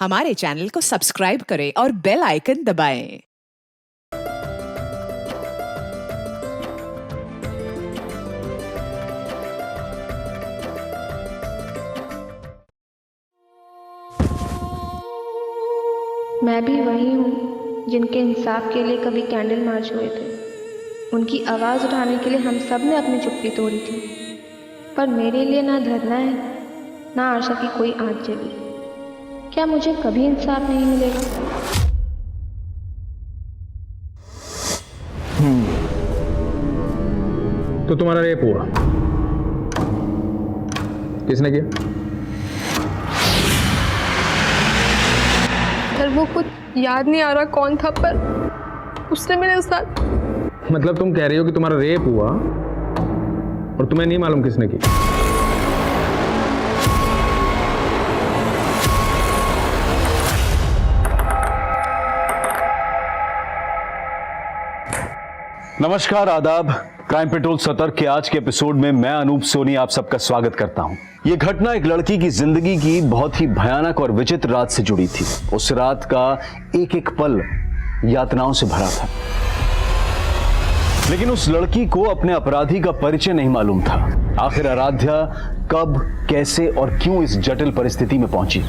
हमारे चैनल को सब्सक्राइब करें और बेल आइकन दबाएं। मैं भी वही हूँ जिनके इंसाफ के लिए कभी कैंडल मार्च हुए थे। उनकी आवाज़ उठाने के लिए हम सब ने अपनी चुप्पी तोड़ी थी, पर मेरे लिए ना धरना है ना आशा की कोई आँच जली। क्या मुझे कभी इंसाफ नहीं मिलेगा? तो तुम्हारा रेप हुआ, किसने किया? सर वो कुछ याद नहीं आ रहा कौन था, पर उसने मेरे साथ। मतलब तुम कह रही हो कि तुम्हारा रेप हुआ और तुम्हें नहीं मालूम किसने की? नमस्कार, आदाब। क्राइम पेट्रोल सतर्क के आज के एपिसोड में मैं अनूप सोनी आप सबका स्वागत करता हूं। यह घटना एक लड़की की जिंदगी की बहुत ही भयानक और विचित्र रात से जुड़ी थी। उस रात का एक एक पल यातनाओं से भरा था, लेकिन उस लड़की को अपने अपराधी का परिचय नहीं मालूम था। आखिर आराध्या कब, कैसे और क्यों इस जटिल परिस्थिति में पहुंची?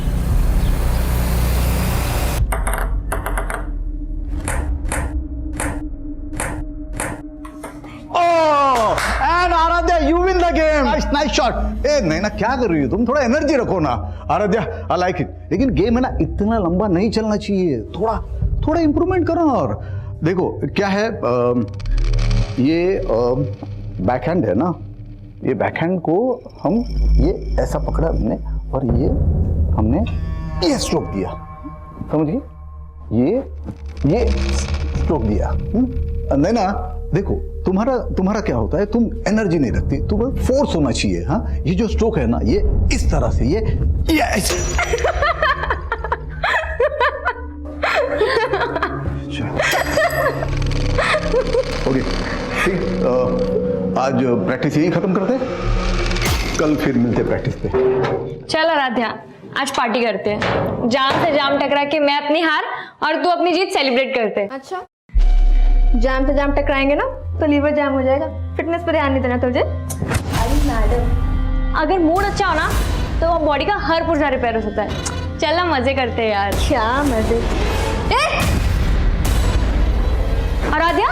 Nice shot. ए नहीं ना, क्या कर रही हो तुम? थोड़ा एनर्जी रखो ना आराध्या, आई लाइक इट। लेकिन गेम है ना, इतना लंबा नहीं चलना चाहिए, थोड़ा थोड़ा इंप्रूवमेंट करो। और देखो क्या है, ये बैकहैंड है ना, ये बैकहैंड को हम ये ऐसा पकड़ा हमने और ये हमने ये स्ट्रोक दिया, समझिए, ये स्ट्रोक दिया। नहीं ना, देखो तुम्हारा क्या होता है, तुम एनर्जी नहीं रखती, तुम्हें फोर्स होना चाहिए। हाँ, ये जो स्ट्रोक है ना, ये इस तरह से, ये ऐसे। ओके ठीक, आज प्रैक्टिस यही खत्म करते हैं, कल फिर मिलते प्रैक्टिस पे। चल आराध्या, आज पार्टी करते हैं। जाम से जाम टकरा के मैं अपनी हार और तू अपनी जीत सेलिब्रेट करते हैं। अच्छा, जाम से जाम टकराएंगे ना तो लीवर जाम हो जाएगा। फिटनेस पर ध्यान नहीं देना तुझे? अरे मैडम, अगर मूड अच्छा हो ना तो बॉडी का हर पुर्जा रिपेयर हो सकता है। चल ना मजे करते हैं यार। क्या मजे? आराध्या,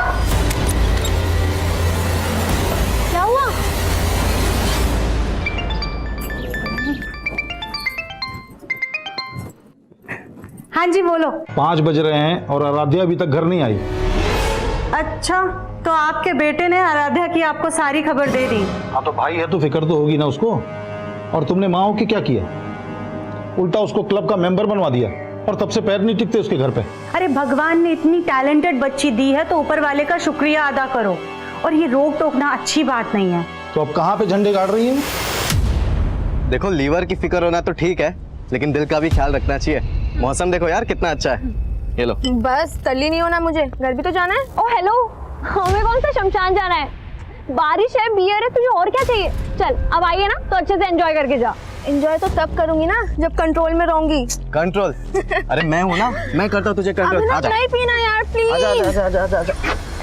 क्या हुआ? हाँ जी बोलो। 5 बज रहे हैं और आराध्या अभी तक घर नहीं आई। अच्छा, तो आपके बेटे ने आराध्या की आपको सारी खबर दे दी? हाँ तो भाई है तो फिक्र तो होगी ना उसको। और तुमने माँ हो के क्या किया? उल्टा उसको क्लब का मेंबर बनवा दिया और तब से पैर नहीं टिकते उसके घर पे। अरे भगवान ने इतनी टैलेंटेड बच्ची दी है तो ऊपर वाले का शुक्रिया अदा करो, और ये रोक टोकना अच्छी बात नहीं है। तो अब कहाँ पे झंडे गाड़ रही है? देखो, लीवर की फिक्र होना तो ठीक है, लेकिन दिल का भी ख्याल रखना चाहिए। मौसम देखो यार कितना अच्छा है। ये लो। बस तल्ली नहीं होना, मुझे घर भी तो जाना है। ओ हेलो, हमें कौन सा शमशान जाना है? बारिश है, बियर है, तुझे और क्या चाहिए? चल अब आइए ना तो अच्छे से एंजॉय करके जा। एंजॉय तो तब करूंगी ना जब कंट्रोल में रहूंगी। कंट्रोल? अरे मैं हूँ ना, मैं करता हूँ तुझे कंट्रोल। अभिनव नहीं पीना यार, प्लीज। आजा।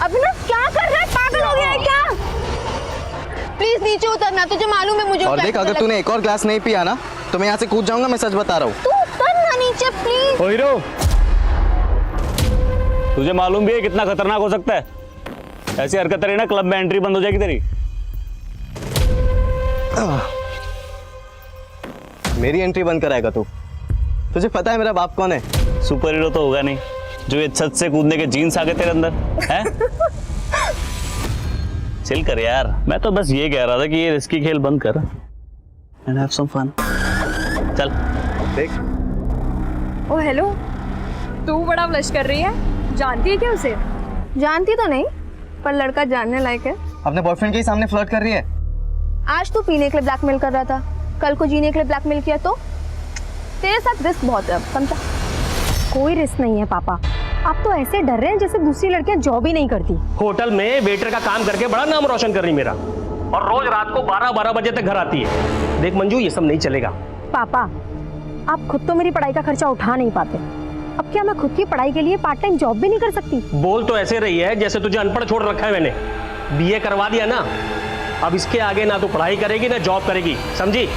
अभिनव क्या कर रहा है? पागल हो गया है क्या? प्लीज नीचे उतरना, तुझे मालूम है मुझे। और देख, अगर तूने एक और ग्लास नहीं पिया ना तो मैं यहाँ से कूद जाऊंगा, मैं सच बता रहा हूँ। तू उतर ना नीचे प्लीज। ओ हीरो, तुझे मालूम भी है कितना खतरनाक हो सकता है? ऐसी हरकत रही ना, क्लब में एंट्री बंद हो जाएगी तेरी। मेरी एंट्री बंद कराएगा तू? तुझे पता है मेरा बाप कौन है? सुपर हीरो तो होगा नहीं जो ये छत से कूदने के जीन्स आ गए तेरे अंदर हैं? चिल कर यार, मैं तो बस ये कह रहा था कि ये रिस्की खेल बंद कर एंड हैव सम फन। चल देख। ओ हेलो, तू बड़ा ब्लश कर रही है, जानती है क्या उसे? जानती तो नहीं, पर लड़का जानने लायक है। अपने बॉयफ्रेंड के ही सामने फ्लर्ट कर रही है। आज तू पीने के लिए ब्लैकमेल कर रहा था, कल को जीने के लिए ब्लैकमेल किया तो तेरे साथ रिस्क बहुत है, समझा? कोई रिस्क नहीं है पापा, आप तो ऐसे डर रहे हैं जैसे दूसरी लड़कियां जॉब ही नहीं करती। होटल में वेटर का काम करके बड़ा नाम रोशन कर रही मेरा, और रोज रात को 12-12 बजे तक घर आती है। देख मंजू, ये सब नहीं चलेगा। पापा आप खुद तो मेरी पढ़ाई का खर्चा उठा नहीं पाते, अब क्या मैं खुद की पढ़ाई के लिए पार्ट टाइम जॉब भी नहीं कर सकती? बोल तो ऐसे रही है जैसे तुझे अनपढ़ छोड़ रखा है मैंने। बीए करवा दिया ना, अब इसके आगे ना तो पढ़ाई करेगी ना जॉब करेगी, समझी?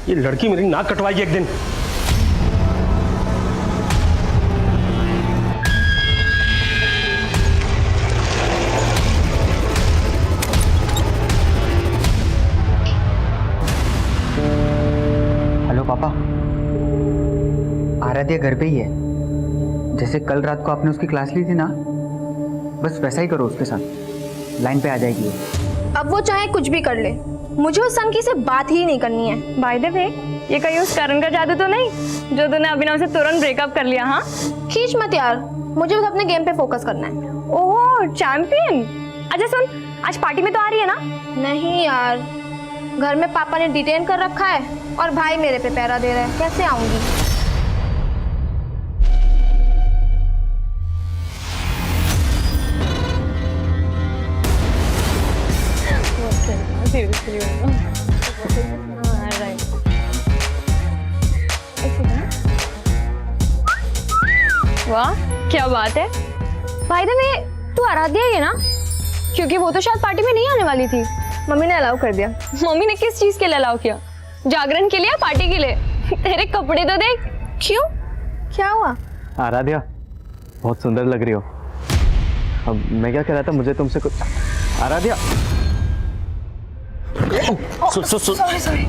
ये लड़की मेरी नाक कटवाएगी एक दिन। हेलो पापा, आराध्या घर पे ही है। जैसे कल रात को आपने उसकी क्लास ली थी ना, बस वैसा ही करो उसके साथ, लाइन पे आ जाएगी वो। अब वो चाहे कुछ भी कर ले, मुझे उस संकी से बात ही नहीं करनी है। बाय द वे, ये कहीं उस करण का जादू तो नहीं जो तूने अभिनव से तुरंत ब्रेकअप कर लिया? हाँ, खींच मत यार, मुझे बस अपने गेम पे फोकस करना है। ओह चैंपियन। अच्छा सुन, आज पार्टी में तो आ रही है ना? नहीं यार, घर में पापा ने डिटेन कर रखा है और भाई मेरे पे पहरा दे रहा है, कैसे आऊंगी? वाह क्या बात है। भाई द वे, तू आराध्या ही है ना? क्योंकि वो तो शायद पार्टी में नहीं आने वाली थी, मम्मी ने अलाउ कर दिया। मम्मी ने किस चीज के लिए अलाउ किया? जागरण के लिए, पार्टी के लिए? तेरे कपड़े तो देख। क्यों, क्या हुआ? आराध्या बहुत सुंदर लग रही हो। अब मैं क्या कह रहा था, मुझे तुमसे कुछ। आराध्या सॉरी।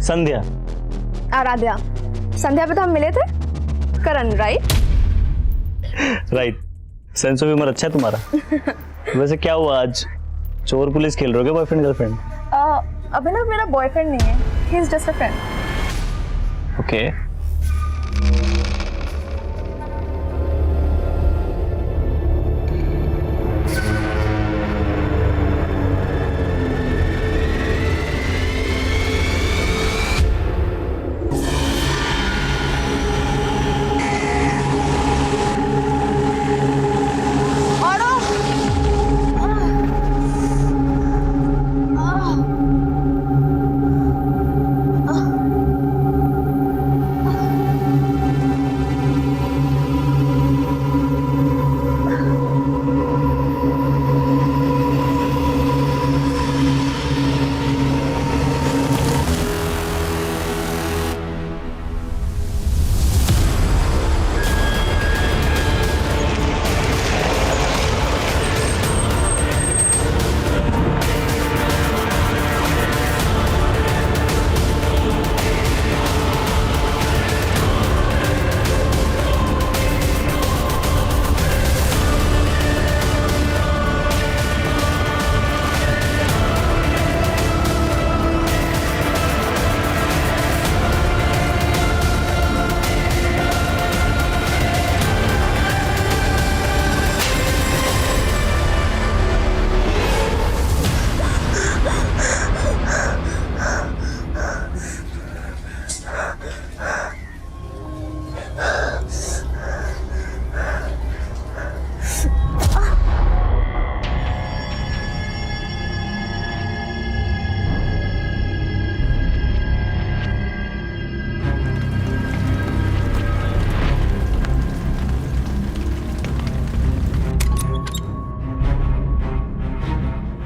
संध्या। आराध्या, संध्या पे तो हम मिले थे। Karan, right? Right, sense of humour अच्छा है तुम्हारा। वैसे क्या हुआ आज, चोर पुलिस खेल रहे हो? Boyfriend girlfriend? अभिनव मेरा बॉयफ्रेंड नहीं है, he is just a friend. Okay.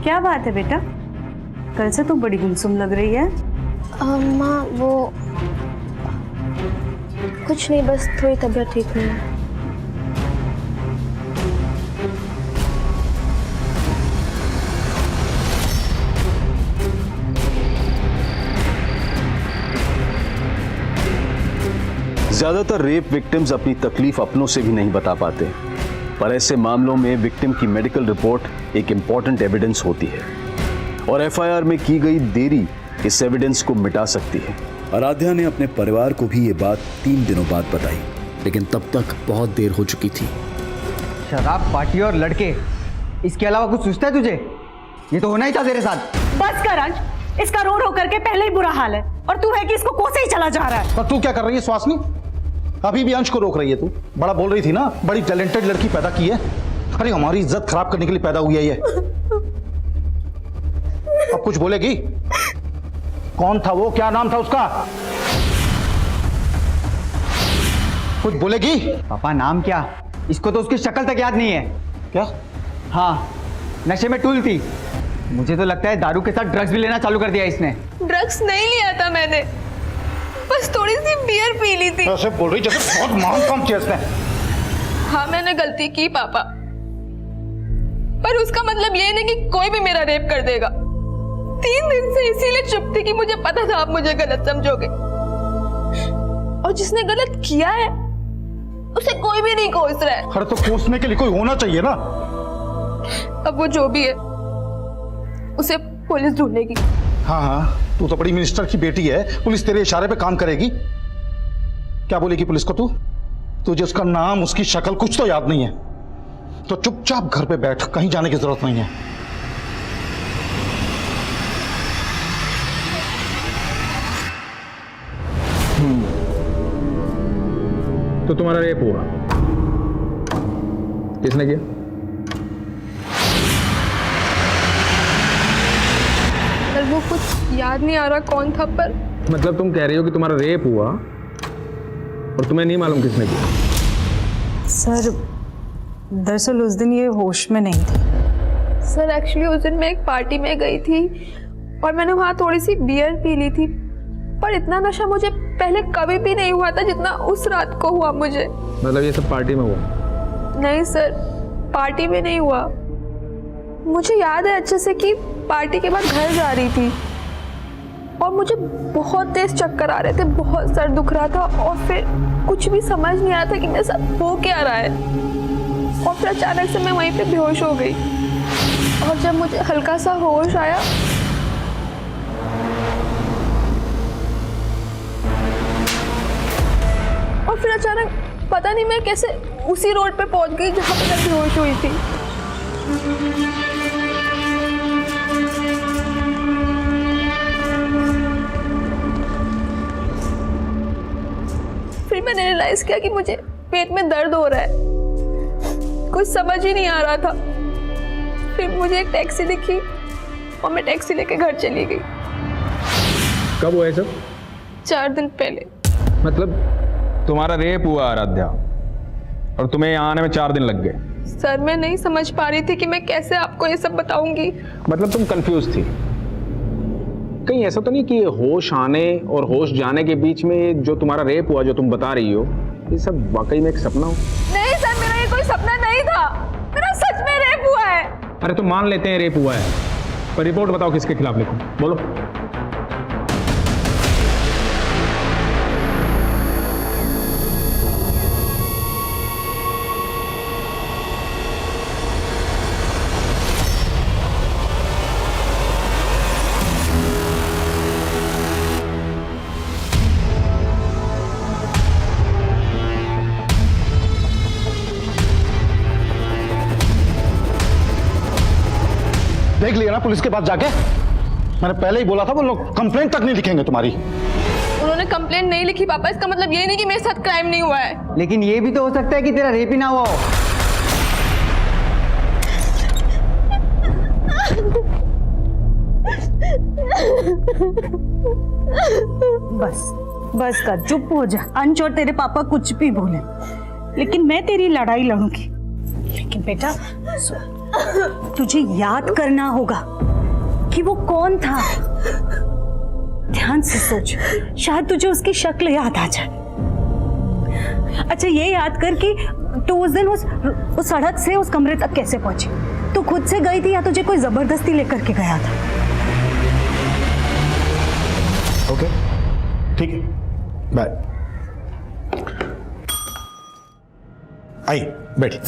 क्या बात है बेटा, कल से तू बड़ी गुमसुम लग रही है। माँ वो कुछ नहीं, बस थोड़ी तबीयत ठीक नहीं है। ज्यादातर रेप विक्टिम्स अपनी तकलीफ अपनों से भी नहीं बता पाते, पर ऐसे मामलों में विक्टिम की मेडिकल रिपोर्ट एक इंपॉर्टेंट एविडेंस होती है और एफआईआर में की गई देरी इस एविडेंस को मिटा सकती है। आराध्या ने अपने परिवार को भी ये बात 3 दिनों बाद बताई, लेकिन तब तक बहुत देर हो चुकी थी। शराब, पार्टी और लड़के, इसके अलावा कुछ सोचता है तुझे? ये तो होना ही था तेरे साथ। बस कर अंश, इसका रो रो करके पहले ही बुरा हाल है और तू है कि इसको कोसे ही चला जा रहा है। पर तू क्या कर रही है स्वासनी? अभी भी अंश को रोक रही है तू। बड़ा बोल रही थी ना, बड़ी टैलेंटेड लड़की पैदा की है। अरे हमारी इज्जत खराब करने के लिए पैदा हुई है ये। कुछ बोलेगी? कौन था वो, क्या नाम था उसका? कुछ बोलेगी? पापा नाम क्या? इसको तो उसकी शक्ल तक याद नहीं है। क्या? हाँ, नशे में टूल थी। मुझे तो लगता है दारू के साथ ड्रग्स भी लेना चालू कर दिया इसने। ड्रग्स नहीं लिया था मैंने, बस थोड़ी सी बियर पी ली थी। ऐसे बोल रही जैसे बहुत महान काम किया इसने। हाँ मैंने गलती की पापा, पर उसका मतलब ये नहीं कि कोई भी मेरा रेप कर देगा। 3 दिन से इसीलिए चुप थी कि मुझे पता था आप मुझे गलत समझोगे, और जिसने गलत किया है उसे कोई भी नहीं कोस रहा है। अरे तो कोसने के लिए कोई होना चाहिए ना। अब वो जो भी है उसे पुलिस ढूंढेगी। हाँ हाँ, तू तो बड़ी मिनिस्टर की बेटी है, पुलिस तेरे इशारे पे काम करेगी। क्या बोलेगी पुलिस को तू? तुझे उसका नाम, उसकी शक्ल कुछ तो याद नहीं है, तो चुपचाप घर पे बैठ, कहीं जाने की जरूरत नहीं है। तो तुम्हारा रेप हुआ, किसने किया? वो कुछ याद नहीं आ रहा कौन था, पर मतलब तुम कह रही हो कि तुम्हारा रेप हुआ और तुम्हें नहीं मालूम किसने किया? सर दरअसल उस दिन ये होश में नहीं थी। सर एक्चुअली उस दिन मैं एक पार्टी में गई थी और मैंने वहाँ थोड़ी सी बियर पी ली थी, पर इतना नशा मुझे पहले कभी भी नहीं हुआ था जितना उस रात को हुआ मुझे। मतलब ये सब पार्टी में हुआ? नहीं सर, पार्टी में नहीं हुआ। मुझे याद है अच्छे से कि पार्टी के बाद घर जा रही थी और मुझे बहुत तेज चक्कर आ रहे थे, बहुत सर दुख रहा था, और फिर कुछ भी समझ नहीं आ रहा था कि मेरे साथ हो क्या रहा है। और फिर अचानक से मैं वहीं पे बेहोश हो गई, और जब मुझे हल्का सा होश आया और फिर अचानक पता नहीं मैं कैसे उसी रोड पे पहुंच गई जहां पे मैं बेहोश हुई थी। फिर मैंने रियलाइज किया कि मुझे पेट में दर्द हो रहा है, कुछ समझ ही नहीं आ रहा था। फिर मुझे एक टैक्सी दिखी और मैं टैक्सी लेके घर चली गई। कब हुआ ये सब? 4 दिन पहले। मतलब तुम्हारा रेप हुआ आराध्या, और तुम्हें यहाँ आने में 4 दिन लग गए। सर मैं नहीं समझ पा रही थी कि मैं कैसे आपको ये सब बताऊंगी। मतलब तुम कंफ्यूज थी? कहीं ऐसा तो नहीं कि होश आने और होश जाने के बीच में जो तुम्हारा रेप हुआ, जो तुम बता रही हो, ये सब वाकई में एक सपना हो? नहीं सर, मेरा ये कोई सपना नहीं था, मेरा सच में रेप हुआ है। अरे तो मान लेते हैं रेप हुआ है, पर रिपोर्ट बताओ किसके खिलाफ लिखूं, बोलो। देख लिया ना पुलिस के पास जाके? मैंने पहले ही बोला था वो लोग कंप्लेंट तक नहीं लिखेंगे तुम्हारी। उन्होंने कंप्लेंट नहीं लिखी पापा, इसका मतलब ये नहीं कि मेरे साथ क्राइम नहीं हुआ है। लेकिन ये भी तो हो सकता है कि तेरा रेप ही ना हुआ हो। बस बस कर, चुप हो जा। अंश और तेरे पापा कुछ भी बोले, लेकिन मैं तेरी लड़ाई लड़ूंगी। लेकिन बेटा तुझे याद करना होगा कि वो कौन था। ध्यान से सोच, शायद तुझे उसकी शक्ल याद आ जाए। अच्छा ये याद कर कि तू उस दिन उस सड़क से उस कमरे तक कैसे पहुंची? तू खुद से गई थी या तुझे कोई जबरदस्ती लेकर के गया था? ओके ठीक है, बाय। आई बैठी,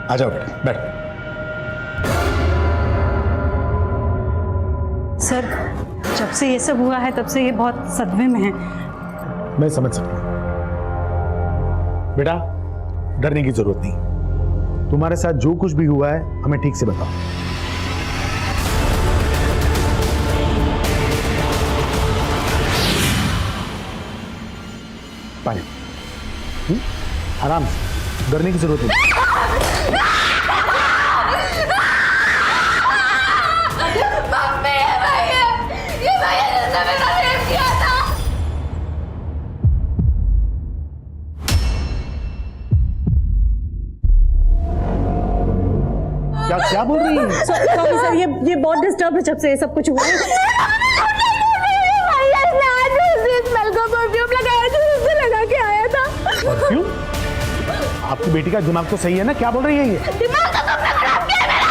आ जाओ बेटा, बैठ। सर जब से ये सब हुआ है तब से ये बहुत सदमे में है। मैं समझ सकता हूं बेटा, डरने की जरूरत नहीं। तुम्हारे साथ जो कुछ भी हुआ है हमें ठीक से बताओ। पानी, आराम से, डरने की जरूरत नहीं। क्या बोल रही है? सॉरी सर, ये बहुत डिस्टर्ब है जब से ये सब कुछ हुआ है। परफ्यूम? आपकी बेटी का दिमाग तो सही है ना? क्या बोल रही है ये? दिमाग तो तुमने खराब किया मेरा।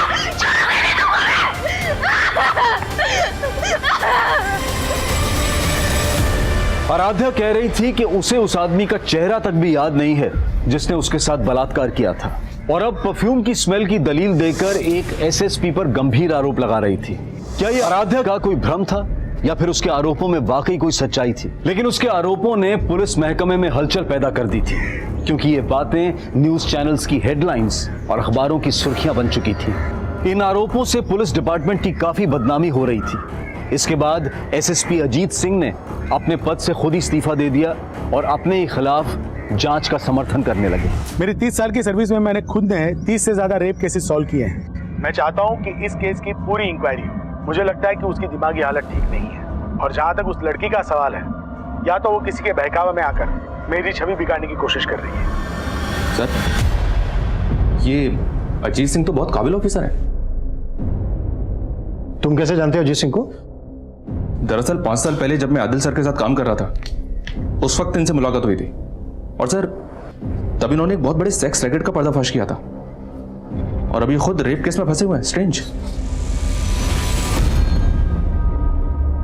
आराध्या कह रही थी कि उसे उस आदमी का चेहरा तक भी याद नहीं है जिसने उसके साथ बलात्कार किया था, और अब परफ्यूम की स्मेल की दलील देकर एक एसएसपी पर गंभीर आरोप लगा रही थी। क्या यह आराध्या का कोई भ्रम था या फिर उसके आरोपों में वाकई कोई सच्चाई थी? लेकिन उसके आरोपों ने पुलिस महकमे में हलचल पैदा कर दी थी, क्योंकि ये बातें न्यूज चैनल्स की हेडलाइंस और अखबारों की सुर्खियां बन चुकी थी। इन आरोपों से पुलिस डिपार्टमेंट की काफी बदनामी हो रही थी। इसके बाद एसएसपी अजीत सिंह ने अपने पद से खुद ही इस्तीफा दे दिया और अपने ही खिलाफ जांच का समर्थन करने लगे। मेरी 30 साल की सर्विस में मैंने खुद ने 30 से ज्यादा रेप केसेस सॉल्व किए हैं। मैं चाहता हूं कि इस केस की पूरी इंक्वायरी हो। मुझे लगता है कि उसकी दिमागी हालत ठीक नहीं है, और जहां तक उस लड़की का सवाल है, या तो वो किसी के बहकावे में आकर मेरी छवि बिगाड़ने की कोशिश कर रही है। सर, ये अजीत सिंह तो बहुत काबिल ऑफिसर है। तुम कैसे जानते हो अजीत सिंह को? दरअसल 5 साल पहले जब मैं आदिल सर के साथ काम कर रहा था, उस वक्त इनसे मुलाकात हुई थी, और सर तब इन्होंने एक बहुत बड़े सेक्स रैकेट का पर्दाफाश किया था, और अभी खुद रेप केस में फंसे हुए हैं। स्ट्रेंज।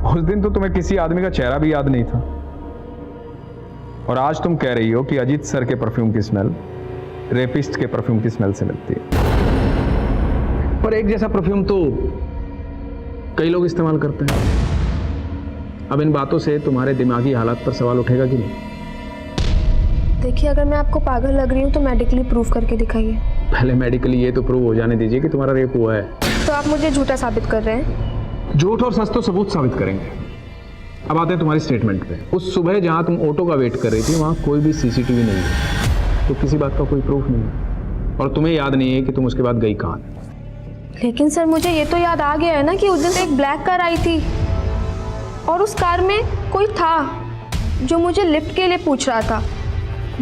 उस दिन तो तुम्हें किसी आदमी का चेहरा भी याद नहीं था, और आज तुम कह रही हो कि अजीत सर के परफ्यूम की स्मेल रेपिस्ट के परफ्यूम की स्मेल से मिलती है। पर एक जैसा परफ्यूम तो कई लोग इस्तेमाल करते हैं। अब इन बातों से तुम्हारे दिमागी हालत पर सवाल उठेगा कि नहीं? देखिए, अगर मैं आपको पागल लग रही हूँ तो मेडिकली प्रूव करके दिखाइए। पहले मेडिकली ये तो प्रूव हो जाने दीजिए कि तुम्हारा रेप हुआ है। तो आप मुझे झूठा साबित कर रहे हैं? झूठ और सच तो सबूत साबित करेंगे। अब आते हैं तुम्हारी स्टेटमेंट पे। उस सुबह जहां तुम ऑटो का वेट कर रही थी, वहां कोई भी सीसीटीवी नहीं है, तो किसी बात का कोई प्रूफ नहीं है, और तुम्हें याद नहीं है कि तुम उसके बाद गई कहां। लेकिन सर, मुझे ये तो याद आ गया है ना कि उस दिन एक ब्लैक कार आई थी, और उस कार में कोई था जो मुझे लिफ्ट के लिए पूछ रहा था।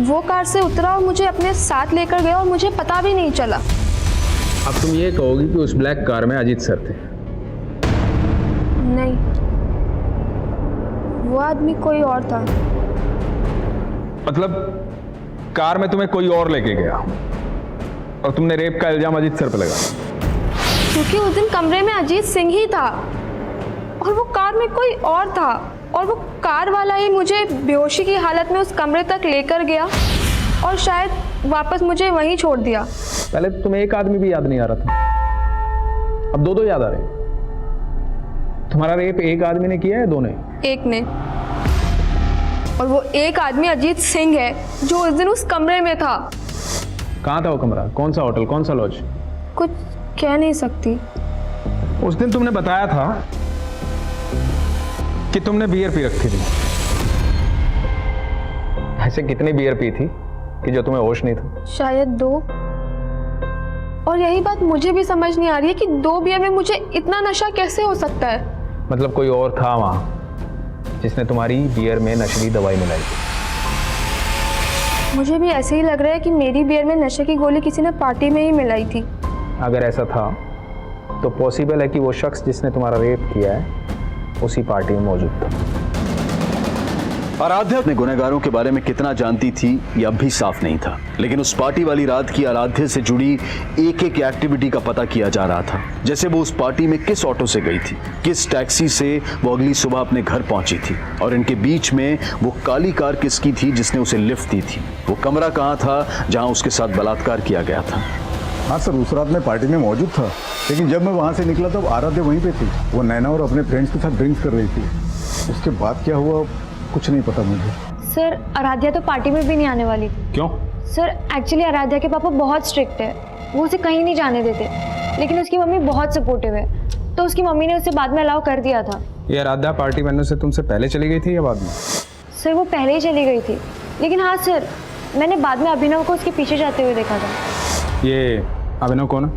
वो कार से उतरा और मुझे अपने साथ लेकर गया, और मुझे पता भी नहीं चला। अब तुम ये कहोगी कि उस ब्लैक कार में अजीत सर थे? नहीं, वो आदमी कोई और था। मतलब कार में तुम्हें कोई और लेके गया, और तुमने रेप का इल्जाम अजीत सर पे लगाया? क्योंकि उस दिन कमरे में अजीत सिंह ही था, और वो कार में कोई और था, और वो कार वाला ही मुझे बेहोशी की हालत में उस कमरे तक लेकर गया, और शायद वापस मुझे वहीं छोड़ दिया। पहले तो तुम्हें एक आदमी भी याद नहीं आ रहा था, अब दो याद आ रहे। तुम्हारा रेप एक आदमी ने किया है, दो ने? एक ने, और वो एक आदमी अजीत सिंह है जो उस दिन उस कमरे में था। कहाँ था वो कमरा? कौन सा होटल, कौन सा लॉज? कुछ कह नहीं सकती। उस दिन तुमने बताया था कि तुमने बियर पी रखी थी। ऐसे कितनी बियर पी थी कि जो तुम्हें होश नहीं था? शायद 2। और यही बात मुझे भी समझ नहीं आ रही है कि 2 बियर में मुझे इतना नशा कैसे हो सकता है। मतलब कोई और था वहां जिसने तुम्हारी बियर में नशीली दवाई मिलाई थी? मुझे भी ऐसे ही लग रहा है कि मेरी बियर में नशे की गोली किसी ने पार्टी में ही मिलाई थी। अगर ऐसा था तो पॉसिबल है कि वो शख्स जिसने तुम्हारा रेप किया है उसी पार्टी में मौजूद था। आराध्या अपने गुनहगारों के बारे में कितना जानती थी ये अब भी साफ नहीं था, लेकिन उस पार्टी वाली रात की आराध्या से जुड़ी एक एक एक्टिविटी का पता किया जा रहा था। जैसे वो उस पार्टी में किस ऑटो से गई थी, किस टैक्सी से वो अगली सुबह अपने घर पहुंची थी, और इनके बीच में वो काली कार किसकी थी जिसने उसे लिफ्ट दी थी, वो कमरा कहाँ था जहाँ उसके साथ बलात्कार किया गया था। हाँ सर, उस रात मैं पार्टी में मौजूद था, लेकिन जब मैं वहाँ से निकला तब आराध्या वहीं पे थी। वो नैना और अपने फ्रेंड्स के साथ ड्रिंक्स कर रही थी। उसके बाद क्या हुआ कुछ नहीं पता मुझे। सर, आराध्या तो पार्टी में भी नहीं आने वाली थी। क्यों? सर, एक्चुअली आराध्या के पापा बहुत स्ट्रिक्ट है, वो उसे कहीं नहीं जाने देते, लेकिन उसकी मम्मी बहुत सपोर्टिव है, तो उसकी मम्मी ने उसे बाद में अलाउ कर दिया था। ये आराध्या पार्टी में से तुमसे पहले चली गई थी या बाद में? सर, वो पहले ही चली गई थी, लेकिन हाँ सर, मैंने बाद में अभिनव को उसके पीछे जाते हुए देखा था। ये अभिनव कौन है?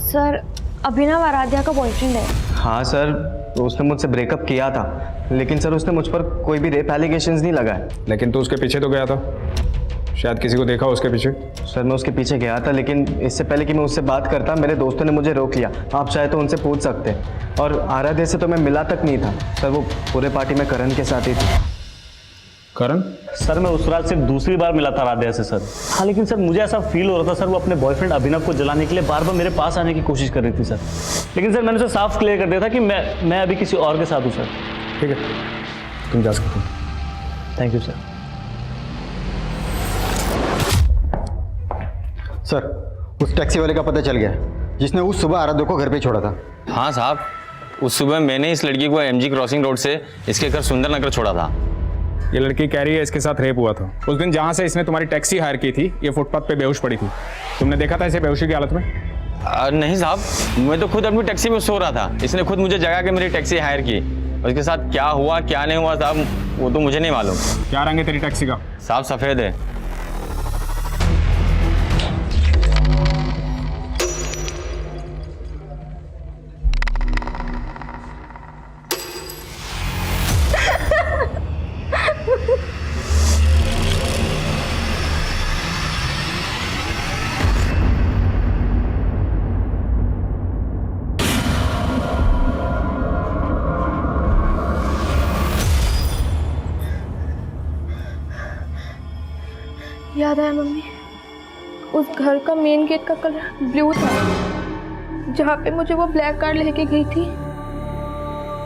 सर, अभिनव आराध्या का बॉयफ्रेंड है। हाँ सर, तो उसने मुझसे ब्रेकअप किया था, लेकिन सर उसने मुझ पर कोई भी रेप एलिगेशंस नहीं लगाए। लेकिन तू उसके पीछे तो गया था। शायद किसी को देखा हो उसके पीछे। सर मैं उसके पीछे गया था, लेकिन इससे पहले कि मैं उससे बात करता मेरे दोस्तों ने मुझे रोक लिया। आप चाहे तो उनसे पूछ सकते हैं। और आराध्या से तो मैं मिला तक नहीं था सर, वो पूरे पार्टी में करण के साथ ही थी। करण? सर मैं उस रात सिर्फ दूसरी बार मिला था आराध्या से सर। हाँ लेकिन सर मुझे ऐसा फील हो रहा था सर, वो अपने बॉयफ्रेंड अभिनव को जलाने के लिए बार बार मेरे पास आने की कोशिश कर रही थी सर। लेकिन सर मैंने उसे साफ क्लियर कर दिया था कि मैं अभी किसी और के साथ हूँ सर। ठीक है, तुम जा सकते हो। Thank you sir. सर उस टैक्सी वाले का पता चल गया जिसने उस सुबह आराध्या को घर पे छोड़ा था। हाँ साहब, उस सुबह मैंने इस लड़की को एमजी क्रॉसिंग रोड से इसके घर सुंदर नगर छोड़ा था। ये लड़की कह रही है इसके साथ रेप हुआ था। उस दिन जहाँ से इसने तुम्हारी टैक्सी हायर की थी, ये फुटपाथ पे बेहोश पड़ी थी। तुमने देखा था इसे बेहोशी की हालत में? नहीं साहब, मैं तो खुद अपनी टैक्सी में सो रहा था। इसने खुद मुझे जगा के मेरी टैक्सी हायर की। उसके साथ क्या हुआ क्या नहीं हुआ साहब, वो तो मुझे नहीं मालूम। क्या रंग है तेरी टैक्सी का? साहब सफ़ेद है। याद आया मम्मी, उस घर का मेन गेट का कलर ब्लू था, जहाँ पे मुझे वो ब्लैक कार लेके गई थी।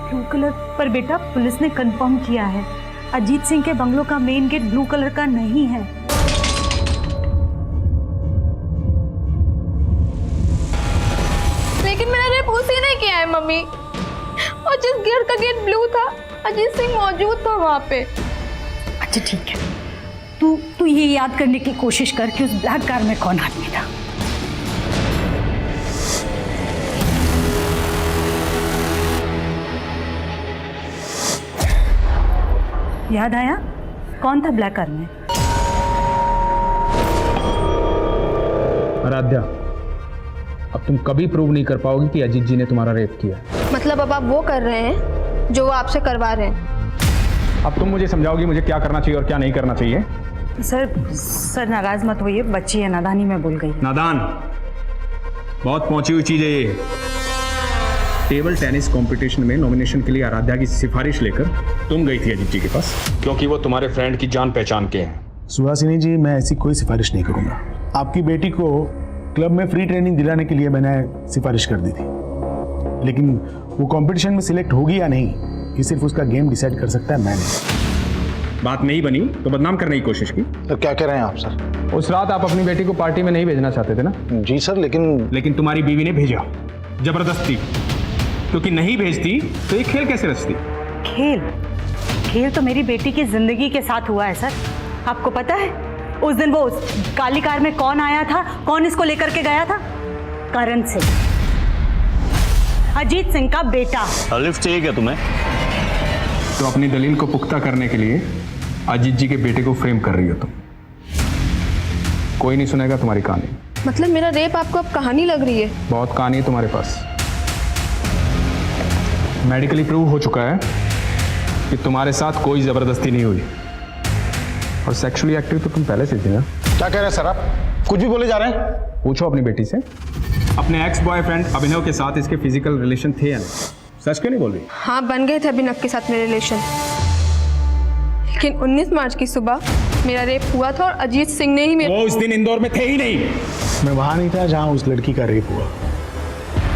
Blue colour? पर बेटा पुलिस ने कंफर्म किया है अजीत सिंह के बंगलों का मेन गेट ब्लू कलर का नहीं है। लेकिन मेरा रेप उसी ने किया है मम्मी, और जिस घर का गेट ब्लू था अजीत सिंह मौजूद था वहाँ पे। अच्छा ठीक है, तू ये याद करने की कोशिश कर कि उस ब्लैक कार में कौन आदमी था। याद आया कौन था ब्लैक कार में? आराध्या, अब तुम कभी प्रूव नहीं कर पाओगी कि अजीत जी ने तुम्हारा रेप किया। मतलब अब आप वो कर रहे हैं जो वो आपसे करवा रहे हैं। अब तुम मुझे समझाओगी मुझे क्या करना चाहिए और क्या नहीं करना चाहिए? सर नाराज मत होइए, बच्ची है, नादानी में बोल गई। नादान? बहुत पहुंची हुई चीज है ये। टेबल टेनिस कंपटीशन में नॉमिनेशन के लिए आराध्या की सिफारिश लेकर तुम गई थी अजीत जी के पास, क्योंकि वो तुम्हारे फ्रेंड की जान पहचान के हैं। सुहासिनी जी, मैं ऐसी कोई सिफारिश नहीं करूंगा। आपकी बेटी को क्लब में फ्री ट्रेनिंग दिलाने के लिए मैंने सिफारिश कर दी थी, लेकिन वो कंपटीशन में सिलेक्ट होगी या नहीं ये सिर्फ उसका गेम डिसाइड कर सकता है, मैं नहीं। बात नहीं बनी तो बदनाम करने की कोशिश की। तो क्या कह रहे हैं आप सर? उस रात आप अपनी बेटी को पार्टी में नहीं भेजना चाहते थे ना? जी सर, लेकिन तुम्हारी बीवी ने भेजा जबरदस्ती, क्योंकि नहीं भेजती तो ये खेल कैसे रचती? खेल तो मेरी बेटी की जिंदगी के साथ हुआ है सर। आपको पता है उस दिन वो काली कार में कौन आया था, कौन इसको लेकर के गया था? करण सिंह, अजीत सिंह का बेटा। लिफ्ट चाहिए क्या तुम्हें? तो अपनी दलील को पुख्ता करने के लिए अजीत जी के बेटे को फ्रेम कर रही हो तुम। कोई नहीं सुनेगा तुम्हारी कहानी। मतलब मेरा रेप आपको अब कहानी लग रही है? बहुत कहानी है तुम्हारे पास। मेडिकली प्रूव हो चुका है कि तुम्हारे साथ कोई जबरदस्ती नहीं हुई, और सेक्सुअली एक्टिव तो तुम पहले से थी ना। क्या कह रहे हैं सर आप? कुछ भी बोले जा रहे हैं। पूछो अपनी बेटी से, अपने एक्स बॉयफ्रेंड अभिनव के साथ इसके फिजिकल रिलेशन थे या नहीं? सच क्यों नहीं बोल रही? हाँ, बन गए थे अभिनव के साथ मेरे रिलेशन, लेकिन 19 मार्च की सुबह मेरा रेप हुआ था और अजीत सिंह ने ही मेरा। वो उस दिन इंदौर में थे ही नहीं। मैं वहाँ नहीं था जहाँ उस लड़की का रेप हुआ,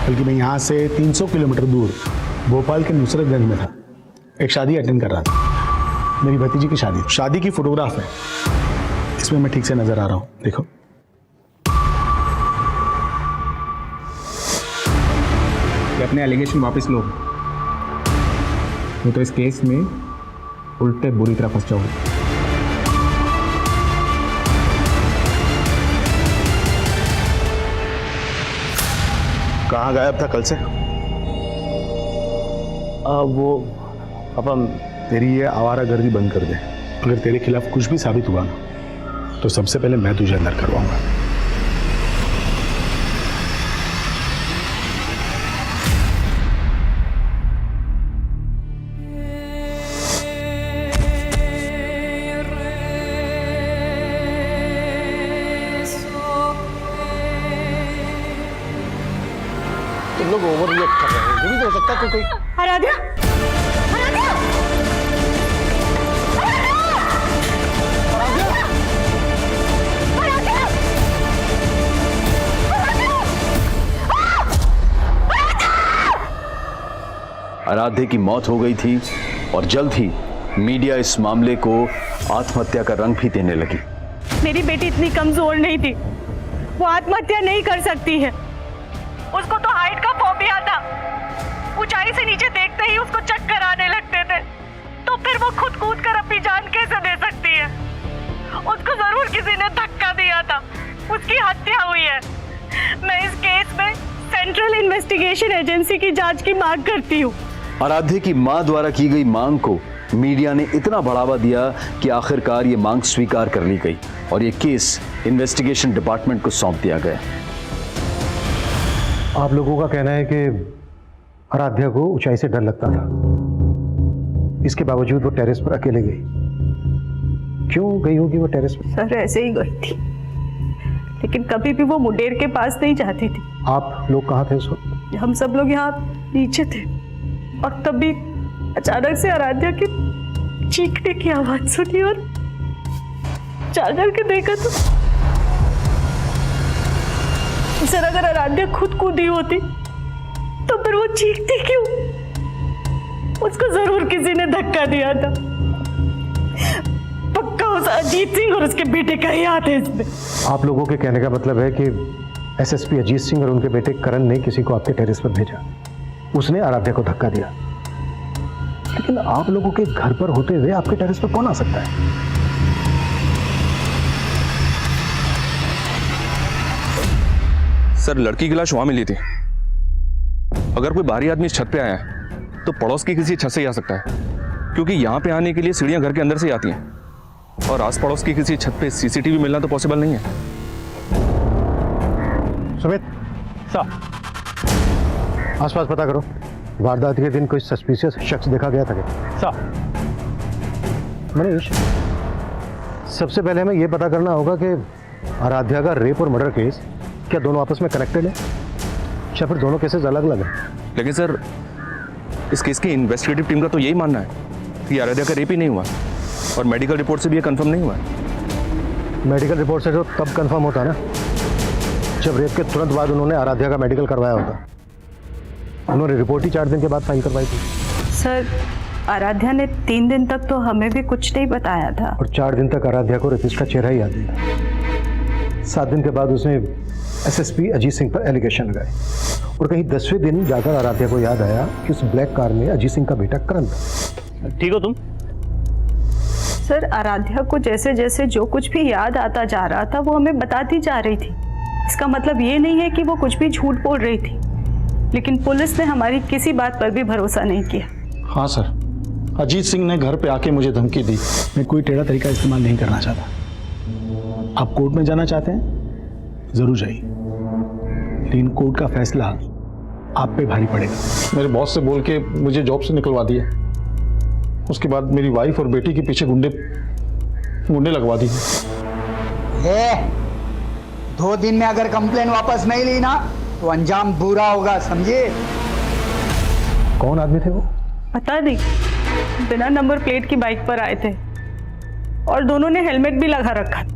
बल्कि मैं यहाँ से 300 किलोमीटर दूर भोपाल के नुसरतगंज में था। एक शादी अटेंड कर रहा था, मेरी भतीजी की शादी की फोटोग्राफ है, इसमें मैं ठीक से नजर आ रहा हूँ, देखो। अपने एलिगेशन वापस लो, तो इस केस में उल्टे बुरी तरह फंस जाओगे। कहाँ गायब था कल से? वो पापा, तेरी ये आवारागर्दी बंद कर दे। अगर तेरे खिलाफ कुछ भी साबित हुआ ना, तो सबसे पहले मैं तुझे अंदर करवाऊंगा। तुम लोग ओवर रिएक्ट कर रहे हो। ये भी तो हो सकता है कि कोई आराध्या, आराध्या, आराध्या की मौत हो गई थी और जल्द ही मीडिया इस मामले को आत्महत्या का रंग भी देने लगी। मेरी बेटी इतनी कमजोर नहीं थी, वो आत्महत्या नहीं कर सकती है। उसको तो हाइट का फोबिया था, ऊंचाई से नीचे देखते ही उसको चक्कर आने लगते थे, तो फिर वो खुद कूद कर अपनी जान कैसे दे सकती है? उसको जरूर किसी ने धक्का दिया था, उसकी हत्या हुई है। मैं इस केस में सेंट्रल इन्वेस्टिगेशन एजेंसी की जांच की मांग करती हूँ। आराध्या की मां द्वारा की गई मांग को मीडिया ने इतना बढ़ावा दिया कि आखिरकार ये मांग स्वीकार कर ली गई और ये केस इन्वेस्टिगेशन डिपार्टमेंट को सौंप दिया गया। आप लोगों का कहना है कि आराध्या को ऊंचाई से डर लगता था, इसके बावजूद वो टेरेस पर अकेले गई। क्यों गई होगी वो टेरेस पर? सर ऐसे ही गई थी, लेकिन कभी भी वो मुंडेर के पास नहीं जाती थी। आप लोग कहाँ थे उस वक्त? हम सब लोग यहाँ नीचे थे और तभी अचानक से आराध्या की चीखने की आवाज सुनी और चाल करके देखा तो सर अगर आराध्या खुद कूदी होती तो फिर वो चीखती क्यों? उसको जरूर किसी ने धक्का दिया था। पक्का उस अजीत सिंह और उसके बेटे का ही हाथ है इसमें। आप लोगों के कहने का मतलब है कि एसएसपी अजीत सिंह और उनके बेटे करण ने किसी को आपके टेरेस पर भेजा, उसने आराध्या को धक्का दिया। लेकिन आप लोगों के घर पर होते हुए आपके टेरेस पर कौन आ सकता है? सर लड़की की लाश वहां मिली थी। अगर कोई बाहरी आदमी इस छत पे आया है तो पड़ोस की किसी छत से ही आ सकता है, क्योंकि यहां पे आने के लिए सीढ़ियां घर के अंदर से ही आती हैं और आस पड़ोस की किसी छत पे सीसीटीवी मिलना तो पॉसिबल नहीं है। सुमित सर, आसपास पता करो, वारदात के दिन कोई सस्पिशियस शख्स देखा गया था क्या? सर, मनीष, सबसे पहले हमें यह पता करना होगा कि आराध्या का रेप और मर्डर केस क्या दोनों आपस में कनेक्टेड है या फिर दोनों केसेस अलग अलग हैं? लेकिन सर इस केस की इन्वेस्टिगेटिव टीम का तो यही मानना है कि आराध्या का रेप ही नहीं हुआ और मेडिकल रिपोर्ट से भी ये कंफर्म नहीं हुआ है। मेडिकल रिपोर्ट से जो तब कंफर्म होता ना जब रेप के तुरंत बाद उन्होंने आराध्या का मेडिकल करवाया होता। उन्होंने रिपोर्ट ही 4 दिन के बाद फाइल करवाई थी। सर आराध्या ने 3 दिन तक तो हमें भी कुछ नहीं बताया था और 4 दिन तक आराध्या को रेपिस्ट का चेहरा ही याद नहीं था। 7 दिन के बाद उसने एसएसपी अजीत सिंह पर एलिगेशन लगाए और कहीं 10वें दिन जाकर आराध्या को याद आया कि उस ब्लैक कार में अजीत सिंह का बेटा करण था। ठीक हो तुम? सर आराध्या को जैसे जैसे जो कुछ भी याद आता जा रहा था वो हमें बताती जा रही थी। इसका मतलब ये नहीं है कि वो कुछ भी झूठ बोल रही थी, लेकिन पुलिस ने हमारी किसी बात पर भी भरोसा नहीं किया। हाँ सर, अजीत सिंह ने घर पे आके मुझे धमकी दी। मैं कोई टेढ़ा तरीका इस्तेमाल नहीं करना चाहता। आप कोर्ट में जाना चाहते हैं जरूर जाइए, लेकिन कोर्ट का फैसला आप पे भारी पड़ेगा। मेरे बॉस से बोल के मुझे जॉब से निकलवा दिया, उसके बाद मेरी वाइफ और बेटी के पीछे गुंडे लगवा दिए। 2 दिन में अगर कंप्लेन वापस नहीं ली ना तो अंजाम बुरा होगा, समझे? कौन आदमी थे वो? पता नहीं, बिना नंबर प्लेट की बाइक पर आए थे और दोनों ने हेलमेट भी लगा रखा था।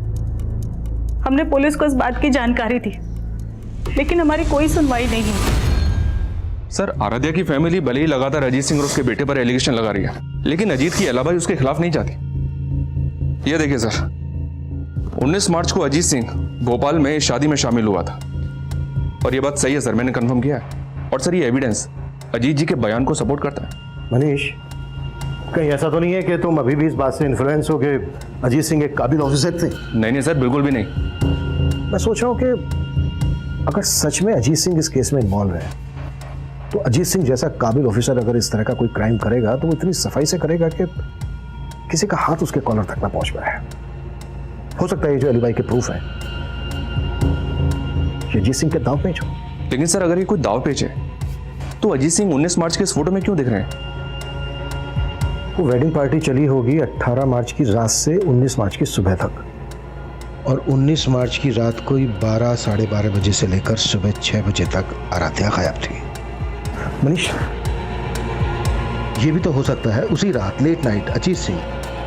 हमने पुलिस को इस बात की जानकारी दी, लेकिन हमारी कोई सुनवाई नहीं हुई। सर आराध्या की फैमिली भले ही लगातार अजीत सिंह और उसके बेटे पर एलिगेशन लगा रही है, लेकिन अजीत की अलाबाई उसके खिलाफ नहीं जाती। ये देखिए सर, 19 मार्च को अजीत सिंह भोपाल में शादी में शामिल हुआ था और ये बात सही है सर, मैंने कंफर्म किया है। और सर ये एविडेंस अजीत जी के बयान को सपोर्ट करता है। मनीष, कहीं ऐसा तो नहीं है कि तुम अभी भी इस बात से इन्फ्लुएंस हो कि अजीत सिंह एक काबिल ऑफिसर थे? नहीं सर, बिल्कुल भी नहीं। मैं सोच रहा हूँ कि अगर सच में अजीत सिंह इस केस में इन्वॉल्व है तो अजीत सिंह जैसा काबिल ऑफिसर अगर इस तरह का कोई क्राइम करेगा तो वो इतनी सफाई से करेगा कि किसी का हाथ उसके कॉलर तक ना पहुंच पाए। हो सकता है ये जो अलीबाई के प्रूफ है ये अजीत सिंह के दांव पेच हो। लेकिन सर अगर ये कोई दाव पेच है तो अजीत सिंह 19 मार्च के इस फोटो में क्यों दिख रहे हैं? वो वेडिंग पार्टी चली होगी 18 मार्च की रात से 19 मार्च की सुबह तक, और 19 मार्च की रात को 12 साढ़े 12 बजे से लेकर सुबह 6 बजे तक आराध्या गायब थी। मनीष, ये भी तो हो सकता है उसी रात लेट नाइट अजीत सिंह